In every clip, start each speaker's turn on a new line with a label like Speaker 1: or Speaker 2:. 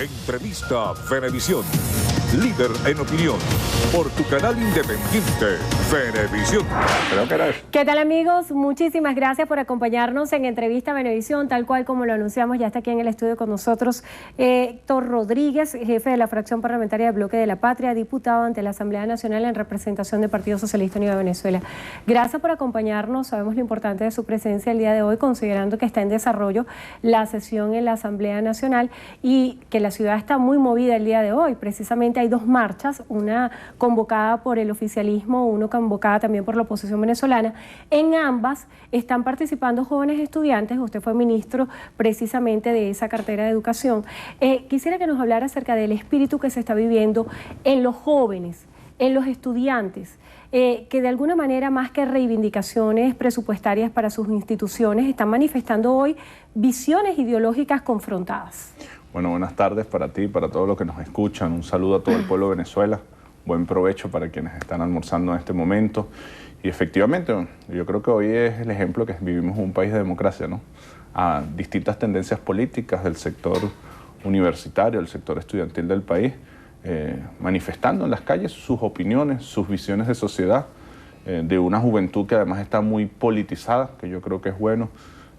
Speaker 1: Entrevista Venevisión, líder en opinión, por tu canal independiente, Venevisión. Creo que era eso.
Speaker 2: ¿Qué tal, amigos? Muchísimas gracias por acompañarnos en Entrevista Venevisión, tal cual como lo anunciamos. Ya está aquí en el estudio con nosotros Héctor Rodríguez, jefe de la fracción parlamentaria de Bloque de la Patria, diputado ante la Asamblea Nacional en representación del Partido Socialista Unido de Venezuela. Gracias por acompañarnos. Sabemos lo importante de su presencia el día de hoy, considerando que está en desarrollo la sesión en la Asamblea Nacional y que la ciudad está muy movida el día de hoy. Precisamente hay dos marchas, una convocada por el oficialismo, una convocada también por la oposición venezolana. En ambas están participando jóvenes estudiantes. Usted fue ministro precisamente de esa cartera de educación. Quisiera que nos hablara acerca del espíritu que se está viviendo en los jóvenes, en los estudiantes, que de alguna manera, más que reivindicaciones presupuestarias para sus instituciones, están manifestando hoy visiones ideológicas confrontadas.
Speaker 3: Bueno, buenas tardes para ti y para todos los que nos escuchan. Un saludo a todo el pueblo de Venezuela. Buen provecho para quienes están almorzando en este momento. Y efectivamente, yo creo que hoy es el ejemplo que vivimos en un país de democracia, ¿no? A distintas tendencias políticas del sector universitario, del sector estudiantil del país, manifestando en las calles sus opiniones, sus visiones de sociedad, de una juventud que además está muy politizada, que yo creo que es bueno.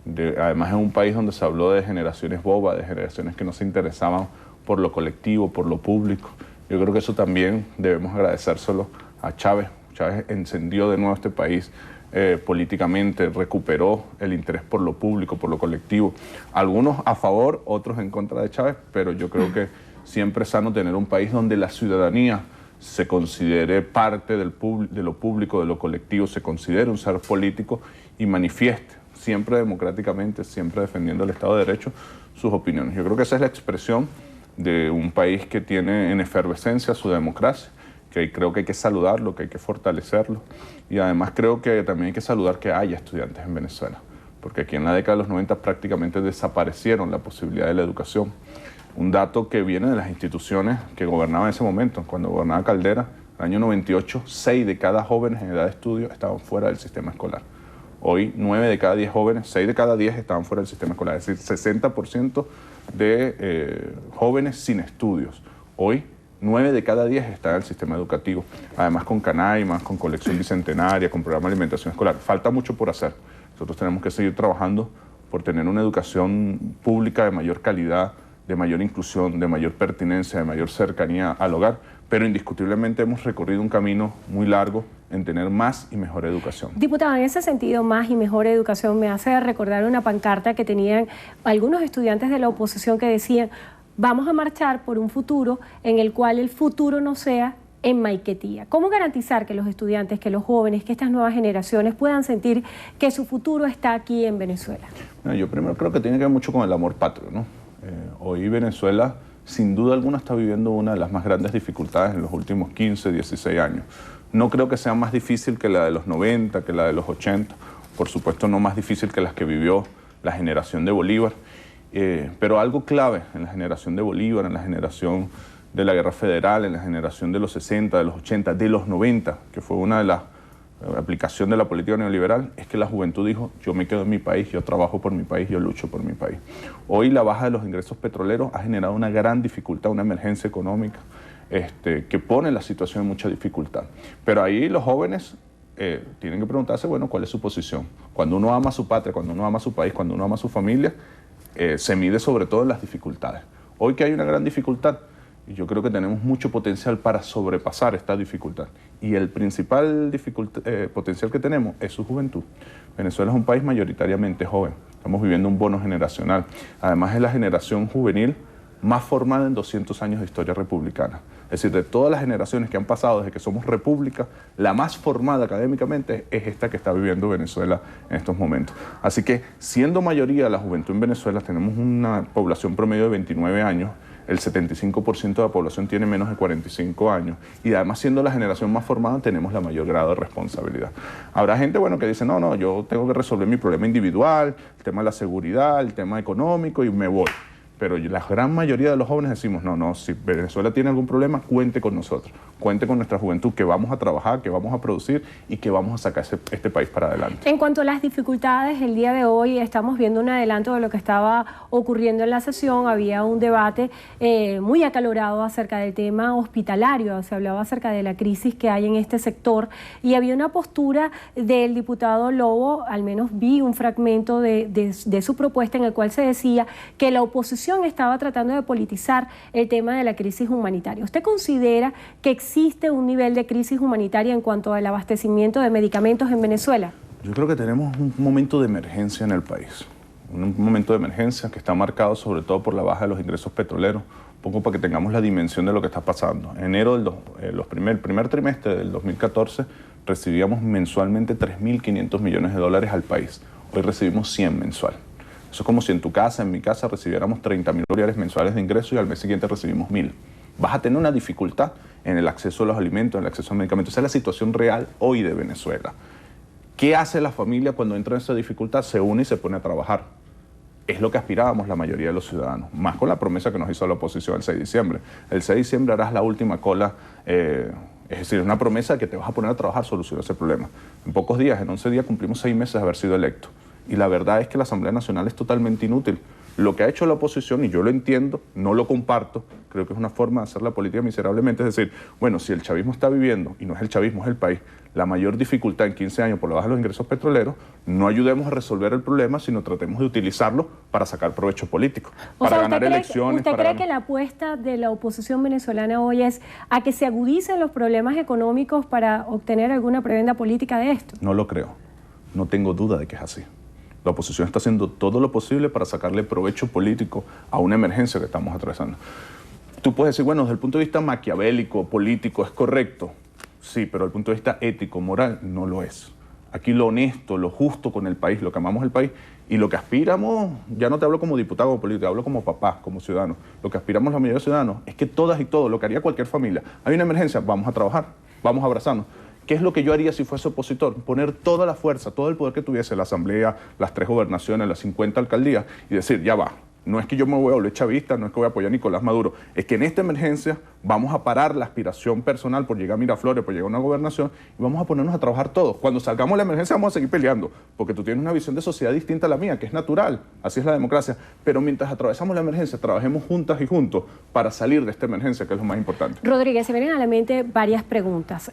Speaker 3: Además es un país donde se habló de generaciones bobas, de generaciones que no se interesaban por lo colectivo, por lo público. Yo creo que eso también debemos agradecérselo a Chávez. Chávez encendió de nuevo este país políticamente, recuperó el interés por lo público, por lo colectivo. Algunos a favor, otros en contra de Chávez, pero yo creo que siempre es sano tener un país donde la ciudadanía se considere parte de lo público, de lo colectivo, se considere un ser político y manifieste siempre democráticamente, siempre defendiendo el Estado de Derecho, sus opiniones. Yo creo que esa es la expresión de un país que tiene en efervescencia su democracia, que creo que hay que saludarlo, que hay que fortalecerlo, y además creo que también hay que saludar que haya estudiantes en Venezuela, porque aquí en la década de los 90 prácticamente desaparecieron la posibilidad de la educación. Un dato que viene de las instituciones que gobernaban en ese momento. Cuando gobernaba Caldera, en el año 98, 6 de cada jóvenes en edad de estudio estaban fuera del sistema escolar. Hoy 9 de cada 10 jóvenes, 6 de cada 10 estaban fuera del sistema escolar, es decir, 60% de jóvenes sin estudios. Hoy 9 de cada 10 están en el sistema educativo, además con Canaima, con colección bicentenaria, con programa de alimentación escolar. Falta mucho por hacer. Nosotros tenemos que seguir trabajando por tener una educación pública de mayor calidad, de mayor inclusión, de mayor pertinencia, de mayor cercanía al hogar, pero indiscutiblemente hemos recorrido un camino muy largo en tener más y mejor educación.
Speaker 2: Diputado, en ese sentido, más y mejor educación, me hace recordar una pancarta que tenían algunos estudiantes de la oposición que decían: vamos a marchar por un futuro en el cual el futuro no sea en Maiquetía. ¿Cómo garantizar que los estudiantes, que los jóvenes, que estas nuevas generaciones puedan sentir que su futuro está aquí en Venezuela?
Speaker 3: Bueno, yo primero creo que tiene que ver mucho con el amor patrio, ¿no? Hoy Venezuela, sin duda alguna, está viviendo una de las más grandes dificultades en los últimos 15, 16 años. No creo que sea más difícil que la de los 90, que la de los 80, por supuesto no más difícil que las que vivió la generación de Bolívar, pero algo clave en la generación de Bolívar, en la generación de la Guerra Federal, en la generación de los 60, de los 80, de los 90, que fue una de las aplicaciones de la política neoliberal, es que la juventud dijo: yo me quedo en mi país, yo trabajo por mi país, yo lucho por mi país. Hoy la baja de los ingresos petroleros ha generado una gran dificultad, una emergencia económica, que pone la situación en mucha dificultad. Pero ahí los jóvenes tienen que preguntarse, bueno, ¿cuál es su posición? Cuando uno ama a su patria, cuando uno ama a su país, cuando uno ama a su familia, se mide sobre todo en las dificultades. Hoy que hay una gran dificultad, y yo creo que tenemos mucho potencial para sobrepasar esta dificultad. Y el principal potencial que tenemos es su juventud. Venezuela es un país mayoritariamente joven. Estamos viviendo un bono generacional. Además es la generación juvenil más formada en 200 años de historia republicana. Es decir, de todas las generaciones que han pasado desde que somos república, la más formada académicamente es esta que está viviendo Venezuela en estos momentos. Así que, siendo mayoría la juventud en Venezuela, tenemos una población promedio de 29 años, el 75% de la población tiene menos de 45 años y además, siendo la generación más formada, tenemos la mayor grado de responsabilidad. Habrá gente, bueno, que dice: no, yo tengo que resolver mi problema individual, el tema de la seguridad, el tema económico, y me voy. pero la gran mayoría de los jóvenes decimos, no, si Venezuela tiene algún problema, cuente con nosotros, cuente con nuestra juventud, que vamos a trabajar, que vamos a producir y que vamos a sacar este país para adelante.
Speaker 2: En cuanto a las dificultades, el día de hoy estamos viendo un adelanto de lo que estaba ocurriendo en la sesión. Había un debate muy acalorado acerca del tema hospitalario, se hablaba acerca de la crisis que hay en este sector y había una postura del diputado Lobo, al menos vi un fragmento de su propuesta en el cual se decía que la oposición estaba tratando de politizar el tema de la crisis humanitaria. ¿Usted considera que existe un nivel de crisis humanitaria en cuanto al abastecimiento de medicamentos en Venezuela?
Speaker 3: Yo creo que tenemos un momento de emergencia en el país, un momento de emergencia que está marcado sobre todo por la baja de los ingresos petroleros, un poco para que tengamos la dimensión de lo que está pasando. En enero, el primer trimestre del 2014, recibíamos mensualmente 3.500 millones de dólares al país. Hoy recibimos 100 mensual. Eso es como si en tu casa, en mi casa, recibiéramos 30.000 dólares mensuales de ingresos y al mes siguiente recibimos 1.000. Vas a tener una dificultad en el acceso a los alimentos, en el acceso a medicamentos. Esa es la situación real hoy de Venezuela. ¿Qué hace la familia cuando entra en esa dificultad? Se une y se pone a trabajar. Es lo que aspirábamos la mayoría de los ciudadanos, más con la promesa que nos hizo la oposición el 6 de diciembre. El 6 de diciembre harás la última cola, es decir, una promesa que te vas a poner a trabajar, solucionar ese problema. En pocos días, en 11 días, cumplimos 6 meses de haber sido electos. Y la verdad es que la Asamblea Nacional es totalmente inútil. Lo que ha hecho la oposición, y yo lo entiendo, no lo comparto, creo que es una forma de hacer la política miserablemente, es decir, bueno, si el chavismo está viviendo, y no es el chavismo, es el país, la mayor dificultad en 15 años por la baja de los ingresos petroleros, no ayudemos a resolver el problema, sino tratemos de utilizarlo para sacar provecho político, para ganar elecciones.
Speaker 2: ¿Usted cree que la apuesta de la oposición venezolana hoy es a que se agudicen los problemas económicos para obtener alguna prebenda política de esto?
Speaker 3: No lo creo, no tengo duda de que es así. La oposición está haciendo todo lo posible para sacarle provecho político a una emergencia que estamos atravesando. Tú puedes decir, bueno, desde el punto de vista maquiavélico, político, es correcto. Sí, pero desde el punto de vista ético, moral, no lo es. Aquí lo honesto, lo justo con el país, lo que amamos el país y lo que aspiramos, ya no te hablo como diputado o político, te hablo como papá, como ciudadano. Lo que aspiramos la mayoría de ciudadanos es que todas y todos, lo que haría cualquier familia, hay una emergencia, vamos a trabajar, vamos a abrazarnos. ¿Qué es lo que yo haría si fuese opositor? Poner toda la fuerza, todo el poder que tuviese la Asamblea, las 3 gobernaciones, las 50 alcaldías y decir, ya va. No es que yo me voy a volver chavista, no es que voy a apoyar a Nicolás Maduro, es que en esta emergencia vamos a parar la aspiración personal por llegar a Miraflores, por llegar a una gobernación y vamos a ponernos a trabajar todos. Cuando salgamos de la emergencia vamos a seguir peleando, porque tú tienes una visión de sociedad distinta a la mía, que es natural, así es la democracia, pero mientras atravesamos la emergencia, trabajemos juntas y juntos para salir de esta emergencia, que es lo más importante.
Speaker 2: Rodríguez, se vienen a la mente varias preguntas.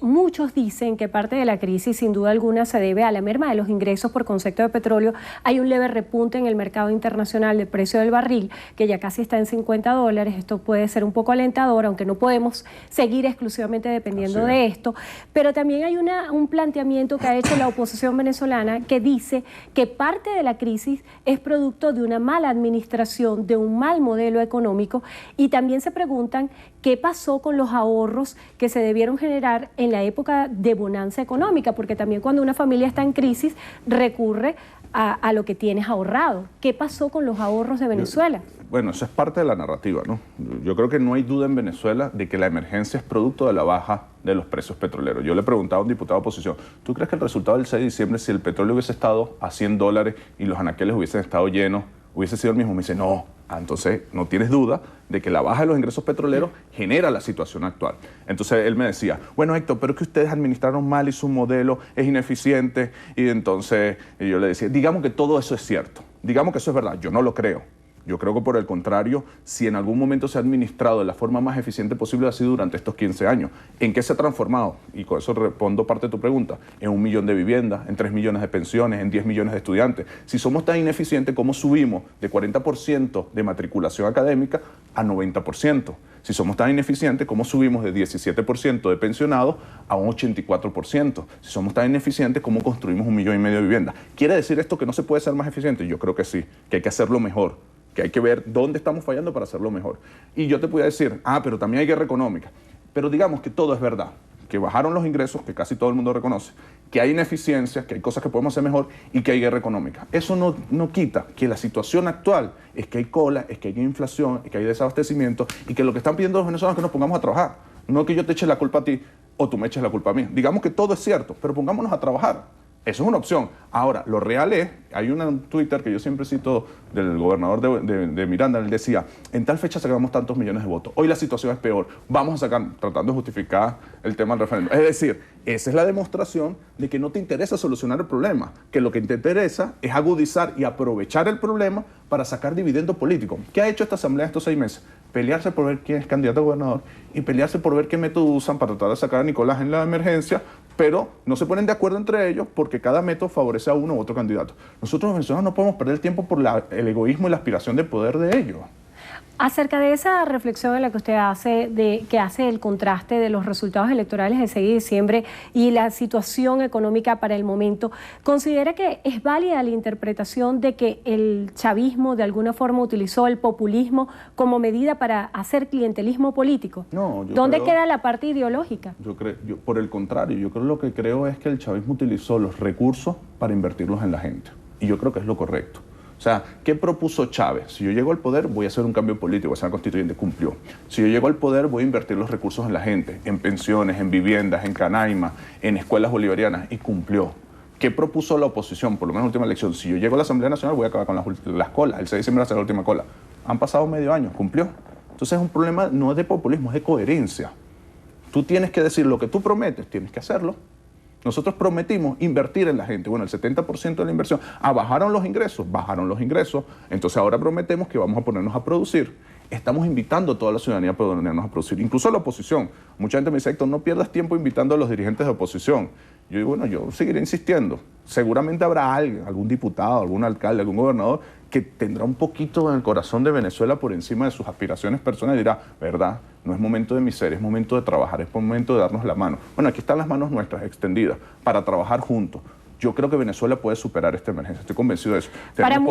Speaker 2: Muchos dicen que parte de la crisis, sin duda alguna, se debe a la merma de los ingresos por concepto de petróleo. Hay un leve repunte en el mercado internacional del precio del barril, que ya casi está en $50. Esto puede ser un poco alentador, aunque no podemos seguir exclusivamente dependiendo de esto. Pero también hay un planteamiento que ha hecho la oposición venezolana que dice que parte de la crisis es producto de una mala administración, de un mal modelo económico, y también se preguntan qué pasó con los ahorros que se debieron generar en la época de bonanza económica, porque también cuando una familia está en crisis recurre a lo que tienes ahorrado. ¿Qué pasó con los ahorros de Venezuela?
Speaker 3: Bueno, eso es parte de la narrativa, ¿no? Yo creo que no hay duda en Venezuela de que la emergencia es producto de la baja de los precios petroleros. Yo le preguntaba a un diputado de oposición, ¿tú crees que el resultado del 6 de diciembre, si el petróleo hubiese estado a $100 y los anaqueles hubiesen estado llenos, hubiese sido el mismo? Me dice, no. Entonces, no tienes duda de que la baja de los ingresos petroleros genera la situación actual. Entonces, él me decía, bueno, Héctor, pero es que ustedes administraron mal y su modelo es ineficiente. Y entonces yo le decía, digamos que todo eso es cierto. Digamos que eso es verdad. Yo no lo creo. Yo creo que por el contrario, si en algún momento se ha administrado de la forma más eficiente posible, ha sido durante estos 15 años. ¿En qué se ha transformado? Y con eso respondo parte de tu pregunta. En 1 millón de viviendas, en 3 millones de pensiones, en 10 millones de estudiantes. Si somos tan ineficientes, ¿cómo subimos de 40% de matriculación académica a 90%? Si somos tan ineficientes, ¿cómo subimos de 17% de pensionados a un 84%? Si somos tan ineficientes, ¿cómo construimos 1,5 millones de viviendas? ¿Quiere decir esto que no se puede ser más eficiente? Yo creo que sí, que hay que hacerlo mejor, que hay que ver dónde estamos fallando para hacerlo mejor. Y yo te podía decir, pero también hay guerra económica. Pero digamos que todo es verdad, que bajaron los ingresos, que casi todo el mundo reconoce, que hay ineficiencias, que hay cosas que podemos hacer mejor y que hay guerra económica. Eso no quita que la situación actual es que hay cola, es que hay inflación, es que hay desabastecimiento y que lo que están pidiendo los venezolanos es que nos pongamos a trabajar. No que yo te eche la culpa a ti o tú me eches la culpa a mí. Digamos que todo es cierto, pero pongámonos a trabajar. Eso es una opción. Ahora, lo real es, hay un Twitter que yo siempre cito del gobernador de Miranda, él decía, en tal fecha sacamos tantos millones de votos, hoy la situación es peor, vamos a sacar, tratando de justificar el tema del referéndum. Es decir, esa es la demostración de que no te interesa solucionar el problema, que lo que te interesa es agudizar y aprovechar el problema para sacar dividendo político. ¿Qué ha hecho esta asamblea estos 6 meses? Pelearse por ver quién es candidato a gobernador y pelearse por ver qué método usan para tratar de sacar a Nicolás en la emergencia, pero no se ponen de acuerdo entre ellos porque cada método favorece a uno u otro candidato. Nosotros los venezolanos no podemos perder el tiempo por el egoísmo y la aspiración de poder de ellos.
Speaker 2: Acerca de esa reflexión en la que usted hace, que hace el contraste de los resultados electorales del 6 de diciembre y la situación económica para el momento, ¿considera que es válida la interpretación de que el chavismo de alguna forma utilizó el populismo como medida para hacer clientelismo político?
Speaker 3: No,
Speaker 2: ¿Dónde queda la parte ideológica?
Speaker 3: Por el contrario, yo creo lo que creo es que el chavismo utilizó los recursos para invertirlos en la gente. Y yo creo que es lo correcto. O sea, ¿qué propuso Chávez? Si yo llego al poder, voy a hacer un cambio político, voy a ser constituyente, cumplió. Si yo llego al poder, voy a invertir los recursos en la gente, en pensiones, en viviendas, en canaima, en escuelas bolivarianas, y cumplió. ¿Qué propuso la oposición? Por lo menos en la última elección. Si yo llego a la Asamblea Nacional, voy a acabar con las colas. El 6 de diciembre va a ser la última cola. Han pasado medio año, cumplió. Entonces es un problema, no es de populismo, es de coherencia. Tú tienes que decir lo que tú prometes, tienes que hacerlo. Nosotros prometimos invertir en la gente. Bueno, el 70% de la inversión. Bajaron los ingresos. Bajaron los ingresos. Entonces ahora prometemos que vamos a ponernos a producir. Estamos invitando a toda la ciudadanía a ponernos a producir. Incluso a la oposición. Mucha gente me dice, Héctor, no pierdas tiempo invitando a los dirigentes de oposición. Yo digo, bueno, yo seguiré insistiendo. Seguramente habrá alguien, algún diputado, algún alcalde, algún gobernador que tendrá un poquito en el corazón de Venezuela por encima de sus aspiraciones personales y dirá, verdad, no es momento de miseria, es momento de trabajar, es momento de darnos la mano. Bueno, aquí están las manos nuestras extendidas para trabajar juntos. Yo creo que Venezuela puede superar esta emergencia, estoy convencido de eso.
Speaker 2: Para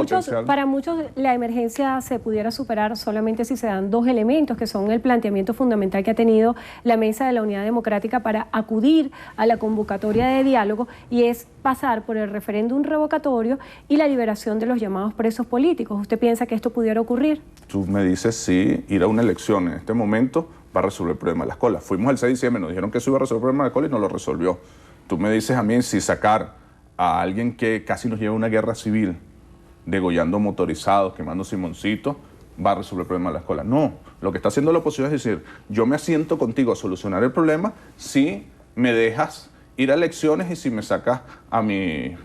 Speaker 2: muchos la emergencia se pudiera superar solamente si se dan 2 elementos, que son el planteamiento fundamental que ha tenido la Mesa de la Unidad Democrática para acudir a la convocatoria de diálogo, y es pasar por el referéndum revocatorio y la liberación de los llamados presos políticos. ¿Usted piensa que esto pudiera ocurrir? Tú
Speaker 3: me dices, sí, ir a una elección en este momento va a resolver el problema de las colas. Fuimos el 6 de diciembre, nos dijeron que eso iba a resolver el problema de la cola y no lo resolvió. Tú me dices a mí si sacar a alguien que casi nos lleva a una guerra civil, degollando motorizados, quemando Simoncito, va a resolver el problema de la escuela. No, lo que está haciendo la oposición es decir, yo me asiento contigo a solucionar el problema si me dejas ir a elecciones y si me sacas a mis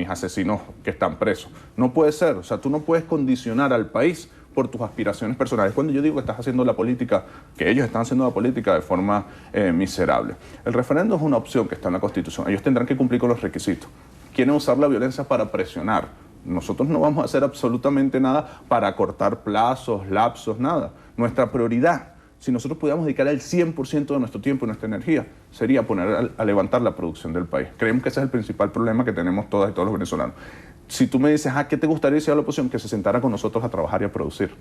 Speaker 3: asesinos que están presos. No puede ser, o sea, tú no puedes condicionar al país por tus aspiraciones personales. Cuando yo digo que estás haciendo la política, que ellos están haciendo la política de forma miserable. El referéndum es una opción que está en la Constitución. Ellos tendrán que cumplir con los requisitos. Quieren usar la violencia para presionar. Nosotros no vamos a hacer absolutamente nada para acortar plazos, lapsos, nada. Nuestra prioridad, si nosotros pudiéramos dedicar el 100% de nuestro tiempo y nuestra energía, sería poner a levantar la producción del país. Creemos que ese es el principal problema que tenemos todas y todos los venezolanos. Si tú me dices, ¿qué te gustaría decir a la oposición? Que se sentara con nosotros a trabajar y a producir.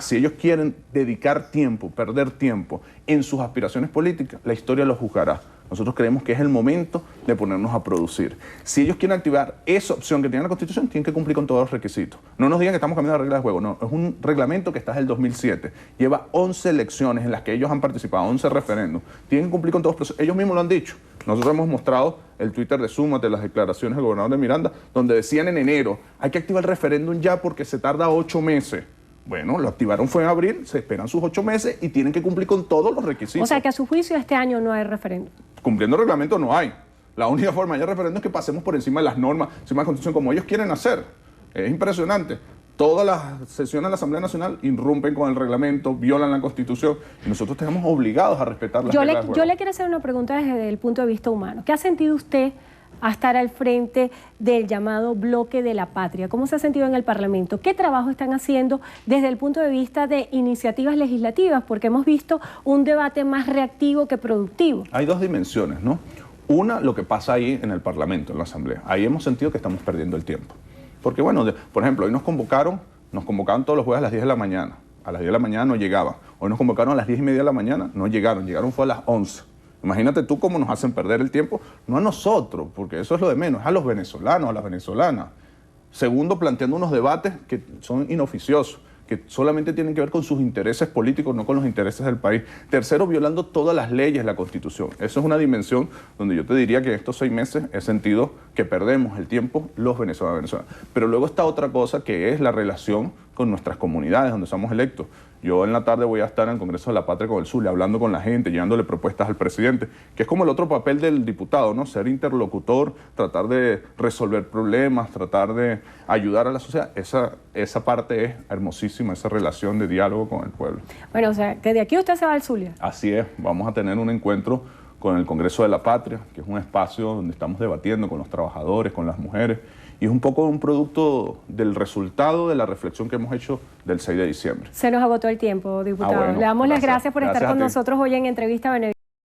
Speaker 3: Si ellos quieren dedicar tiempo, perder tiempo en sus aspiraciones políticas, la historia los juzgará. Nosotros creemos que es el momento de ponernos a producir. Si ellos quieren activar esa opción que tiene la Constitución, tienen que cumplir con todos los requisitos. No nos digan que estamos cambiando las reglas de juego, no. Es un reglamento que está desde el 2007. Lleva 11 elecciones en las que ellos han participado, 11 referéndums. Tienen que cumplir con todos los procesos. Ellos mismos lo han dicho. Nosotros hemos mostrado el Twitter de Súmate, las declaraciones del gobernador de Miranda, donde decían en enero, hay que activar el referéndum ya porque se tarda 8 meses. Bueno, lo activaron fue en abril, se esperan sus 8 meses y tienen que cumplir con todos los requisitos.
Speaker 2: O sea que a su juicio este año no hay referéndum.
Speaker 3: Cumpliendo el reglamento no hay. La única forma de referéndum es que pasemos por encima de las normas, encima de la Constitución, como ellos quieren hacer. Es impresionante. Todas las sesiones de la Asamblea Nacional irrumpen con el reglamento, violan la Constitución y nosotros estamos obligados a respetar las reglas del juego.
Speaker 2: Yo le quiero hacer una pregunta desde el punto de vista humano. ¿Qué ha sentido usted a estar al frente del llamado bloque de la patria? ¿Cómo se ha sentido en el Parlamento? ¿Qué trabajo están haciendo desde el punto de vista de iniciativas legislativas? Porque hemos visto un debate más reactivo que productivo.
Speaker 3: Hay 2 dimensiones, ¿no? Una, lo que pasa ahí en el Parlamento, en la Asamblea. Ahí hemos sentido que estamos perdiendo el tiempo. Porque, bueno, por ejemplo, hoy nos convocaron todos los jueves a las 10 de la mañana. A las 10 de la mañana no llegaban. Hoy nos convocaron a las 10:30 de la mañana, no llegaron. Llegaron fue a las 11. Imagínate tú cómo nos hacen perder el tiempo, no a nosotros, porque eso es lo de menos, es a los venezolanos, a las venezolanas. Segundo, planteando unos debates que son inoficiosos, que solamente tienen que ver con sus intereses políticos, no con los intereses del país. Tercero, violando todas las leyes, la Constitución. Eso es una dimensión donde yo te diría que en estos 6 meses he sentido que perdemos el tiempo los venezolanos. Pero luego está otra cosa que es la relación con nuestras comunidades donde somos electos. Yo en la tarde voy a estar en el Congreso de la Patria con el Zulia, hablando con la gente, llevándole propuestas al presidente, que es como el otro papel del diputado, ¿no? Ser interlocutor, tratar de resolver problemas, tratar de ayudar a la sociedad. Esa parte es hermosísima, esa relación de diálogo con el pueblo.
Speaker 2: Bueno, o sea, que de aquí usted se va al Zulia.
Speaker 3: Así es, vamos a tener un encuentro con el Congreso de la Patria, que es un espacio donde estamos debatiendo con los trabajadores, con las mujeres, y es un poco un producto del resultado de la reflexión que hemos hecho del 6 de diciembre.
Speaker 2: Se nos agotó el tiempo, diputado.
Speaker 3: Bueno,
Speaker 2: Le damos las
Speaker 3: gracias.
Speaker 2: gracias por estar con nosotros hoy en Entrevista Venevisión.